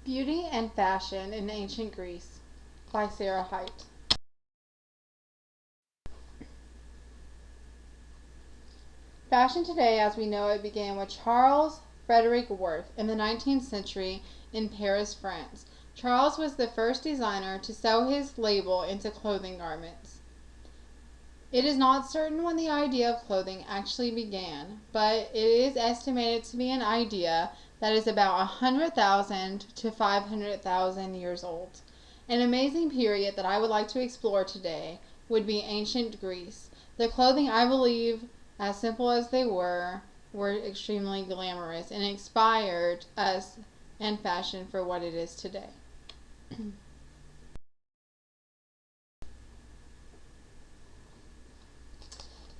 Beauty and Fashion in Ancient Greece by Sarah Hite. Fashion today as we know it began with Charles Frederick Worth in the 19th century in Paris, France. Charles was the first designer to sew his label into clothing garments. It is not certain when the idea of clothing actually began, but it is estimated to be an idea that is about 100,000 to 500,000 years old. An amazing period that I would like to explore today would be ancient Greece. The clothing, I believe, as simple as they were extremely glamorous and inspired us and fashion for what it is today.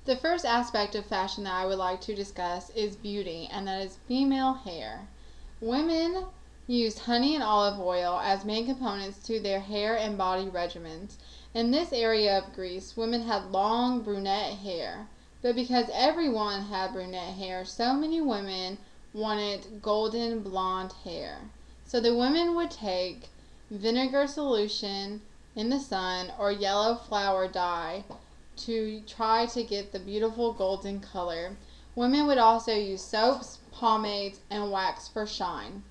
The first aspect of fashion that I would like to discuss is beauty, and that is female hair. Women used honey and olive oil as main components to their hair and body regimens. In this area of Greece, women had long brunette hair, but because everyone had brunette hair, so many women wanted golden blonde hair. So the women would take vinegar solution in the sun or yellow flower dye to try to get the beautiful golden color. Women would also use soaps, pomades, and wax for shine.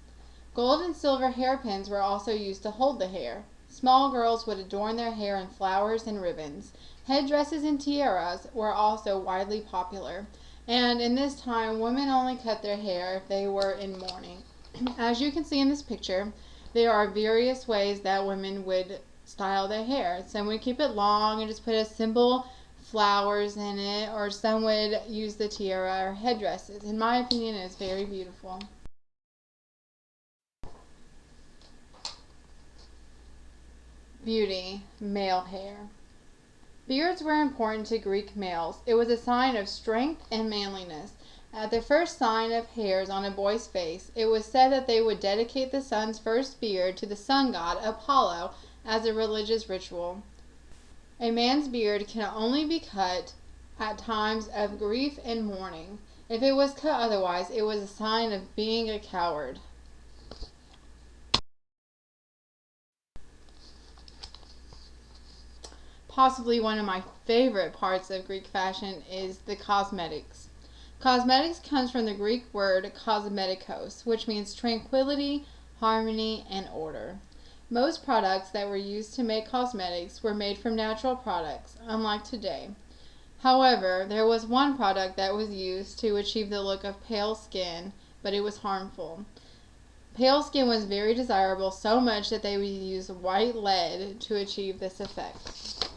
Gold and silver hairpins were also used to hold the hair. Small girls would adorn their hair in flowers and ribbons. Headdresses and tiaras were also widely popular. And in this time, women only cut their hair if they were in mourning. As you can see in this picture, there are various ways that women would style their hair. Some would keep it long and just put a simple flowers in it, or some would use the tiara or headdresses. In my opinion, it's very beautiful. Beauty, male hair. Beards were important to Greek males. It was a sign of strength and manliness. At the first sign of hairs on a boy's face, it was said that they would dedicate the son's first beard to the sun god Apollo as a religious ritual. A man's beard can only be cut at times of grief and mourning. If it was cut otherwise, it was a sign of being a coward. Possibly one of my favorite parts of Greek fashion is the cosmetics. Cosmetics comes from the Greek word kosmetikos, which means tranquility, harmony, and order. Most products that were used to make cosmetics were made from natural products, unlike today. However, there was one product that was used to achieve the look of pale skin, but it was harmful. Pale skin was very desirable, so much that they would use white lead to achieve this effect.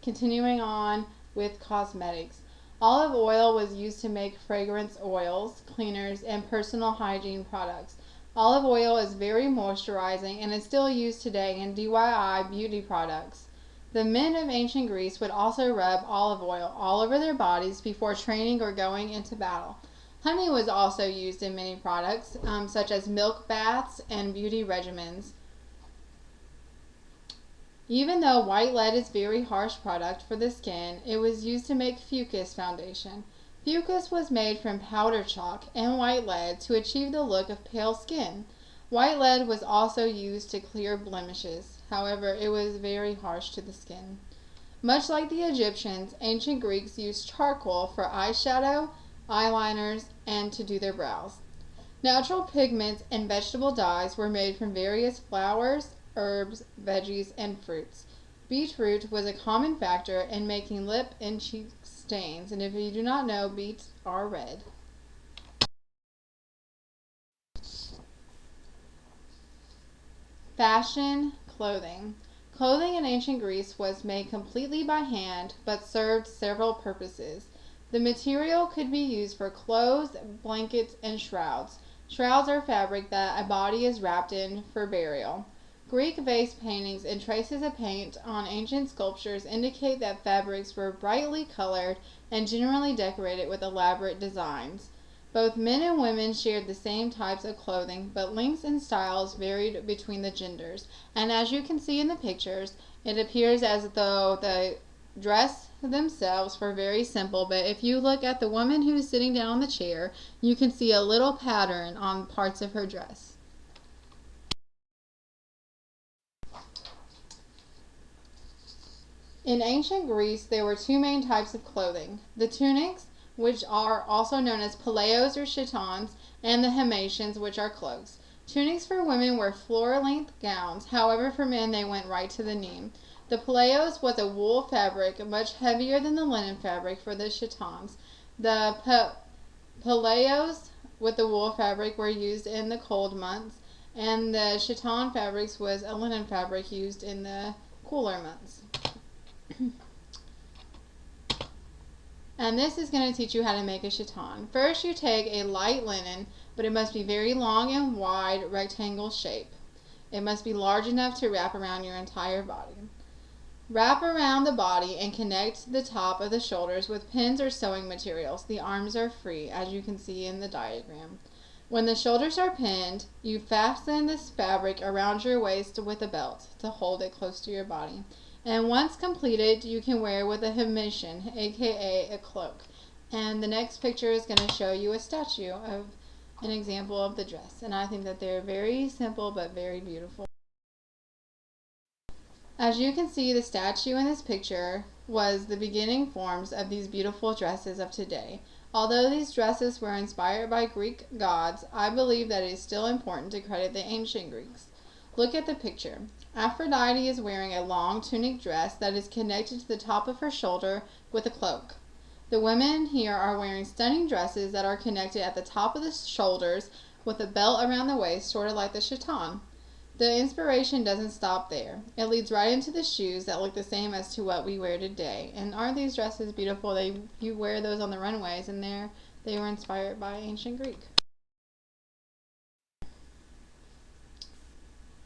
Continuing on with cosmetics. Olive oil was used to make fragrance oils, cleaners, and personal hygiene products. Olive oil is very moisturizing and is still used today in DIY beauty products. The men of ancient Greece would also rub olive oil all over their bodies before training or going into battle. Honey was also used in many products, such as milk baths and beauty regimens. Even though white lead is a very harsh product for the skin, it was used to make Fucus foundation. Fucus was made from powder chalk and white lead to achieve the look of pale skin. White lead was also used to clear blemishes. However, it was very harsh to the skin. Much like the Egyptians, ancient Greeks used charcoal for eyeshadow, eyeliners, and to do their brows. Natural pigments and vegetable dyes were made from various flowers, herbs, veggies, and fruits. Beetroot was a common factor in making lip and cheek stains, and if you do not know, beets are red. Fashion, clothing. Clothing in ancient Greece was made completely by hand, but served several purposes. The material could be used for clothes, blankets, and shrouds. Shrouds are fabric that a body is wrapped in for burial. Greek vase paintings and traces of paint on ancient sculptures indicate that fabrics were brightly colored and generally decorated with elaborate designs. Both men and women shared the same types of clothing, but lengths and styles varied between the genders. And as you can see in the pictures, it appears as though the dress themselves were very simple, but if you look at the woman who's sitting down on the chair, you can see a little pattern on parts of her dress. In ancient Greece, there were two main types of clothing: the tunics, which are also known as paleos or chitons, and the himation, which are cloaks. Tunics for women were floor-length gowns. However, for men, they went right to the knee. The paleos was a wool fabric, much heavier than the linen fabric for the chitons. The paleos with the wool fabric were used in the cold months, and the chiton fabrics was a linen fabric used in the cooler months. And this is going to teach you how to make a chiton. First, you take a light linen, but it must be very long and wide, rectangle shape. It must be large enough to wrap around your entire body. Wrap around the body and connect the top of the shoulders with pins or sewing materials. The arms are free, as you can see in the diagram. When the shoulders are pinned, you fasten this fabric around your waist with a belt to hold it close to your body. And once completed, you can wear with a himation, aka a cloak. And the next picture is going to show you a statue of an example of the dress. And I think that they're very simple but very beautiful. As you can see, the statue in this picture was the beginning forms of these beautiful dresses of today. Although these dresses were inspired by Greek gods, I believe that it is still important to credit the ancient Greeks. Look at the picture. Aphrodite is wearing a long tunic dress that is connected to the top of her shoulder with a cloak. The women here are wearing stunning dresses that are connected at the top of the shoulders with a belt around the waist, sort of like the chiton. The inspiration doesn't stop there. It leads right into the shoes that look the same as to what we wear today. And aren't these dresses beautiful? You wear those on the runways, and they were inspired by ancient Greek.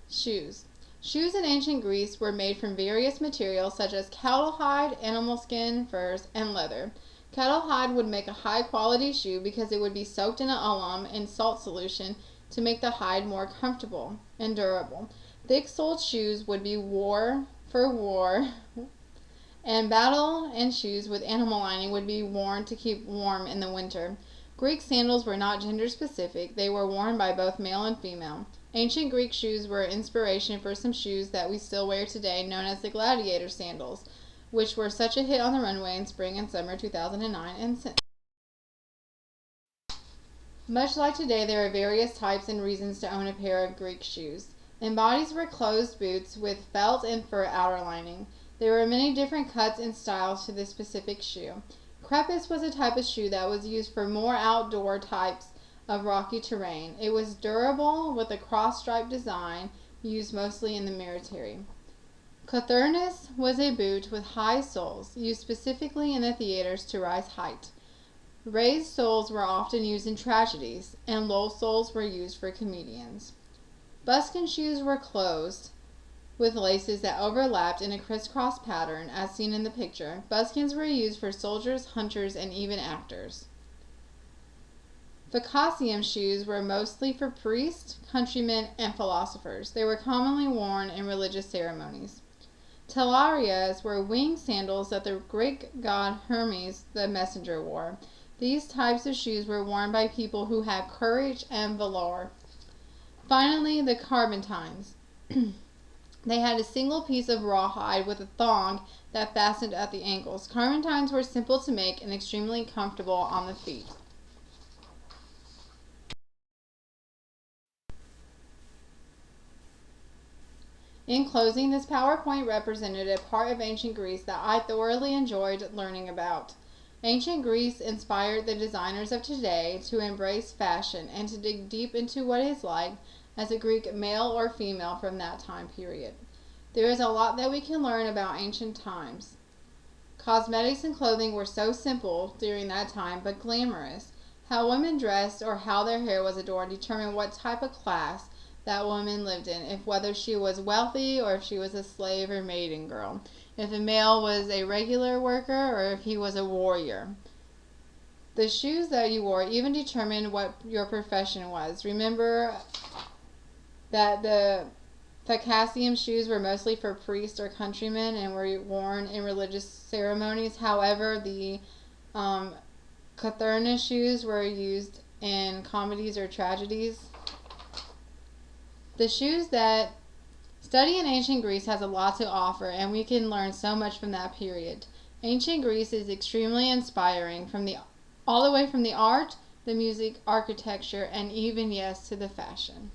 Shoes. Shoes in ancient Greece were made from various materials such as cattle hide, animal skin, furs, and leather. Cattle hide would make a high quality shoe because it would be soaked in an alum in salt solution to make the hide more comfortable and durable. Thick-soled shoes would be war, and battle and shoes with animal lining would be worn to keep warm in the winter. Greek sandals were not gender specific. They were worn by both male and female. Ancient Greek shoes were inspiration for some shoes that we still wear today, known as the gladiator sandals, which were such a hit on the runway in spring and summer 2009 and since. Much like today, there are various types and reasons to own a pair of Greek shoes. And bodies were closed boots with felt and fur outer lining. There were many different cuts and styles to this specific shoe. Crepus was a type of shoe that was used for more outdoor types of rocky terrain. It was durable with a cross-stripe design used mostly in the military. Cothurnus was a boot with high soles, used specifically in the theaters to rise height. Raised soles were often used in tragedies, and low soles were used for comedians. Buskin shoes were closed with laces that overlapped in a crisscross pattern, as seen in the picture. Buskins were used for soldiers, hunters, and even actors. Phocasium shoes were mostly for priests, countrymen, and philosophers. They were commonly worn in religious ceremonies. Talarias were winged sandals that the Greek god Hermes the messenger wore. These types of shoes were worn by people who had courage and valor. Finally, the Carbantines. They had a single piece of rawhide with a thong that fastened at the ankles. Carbantines were simple to make and extremely comfortable on the feet. In closing, this PowerPoint represented a part of ancient Greece that I thoroughly enjoyed learning about. Ancient Greece inspired the designers of today to embrace fashion and to dig deep into what it's like as a Greek male or female from that time period. There is a lot that we can learn about ancient times. Cosmetics and clothing were so simple during that time, but glamorous. How women dressed or how their hair was adorned determined what type of class that woman lived in, if whether she was wealthy or if she was a slave or maiden girl, if a male was a regular worker or if he was a warrior. The shoes that you wore even determined what your profession was. Remember that the Facacium shoes were mostly for priests or countrymen and were worn in religious ceremonies. However, the Cothurna shoes were used in comedies or tragedies. The shoes that study in ancient Greece has a lot to offer, and we can learn so much from that period. Ancient Greece is extremely inspiring, all the way from the art, the music, architecture, and even, yes, to the fashion.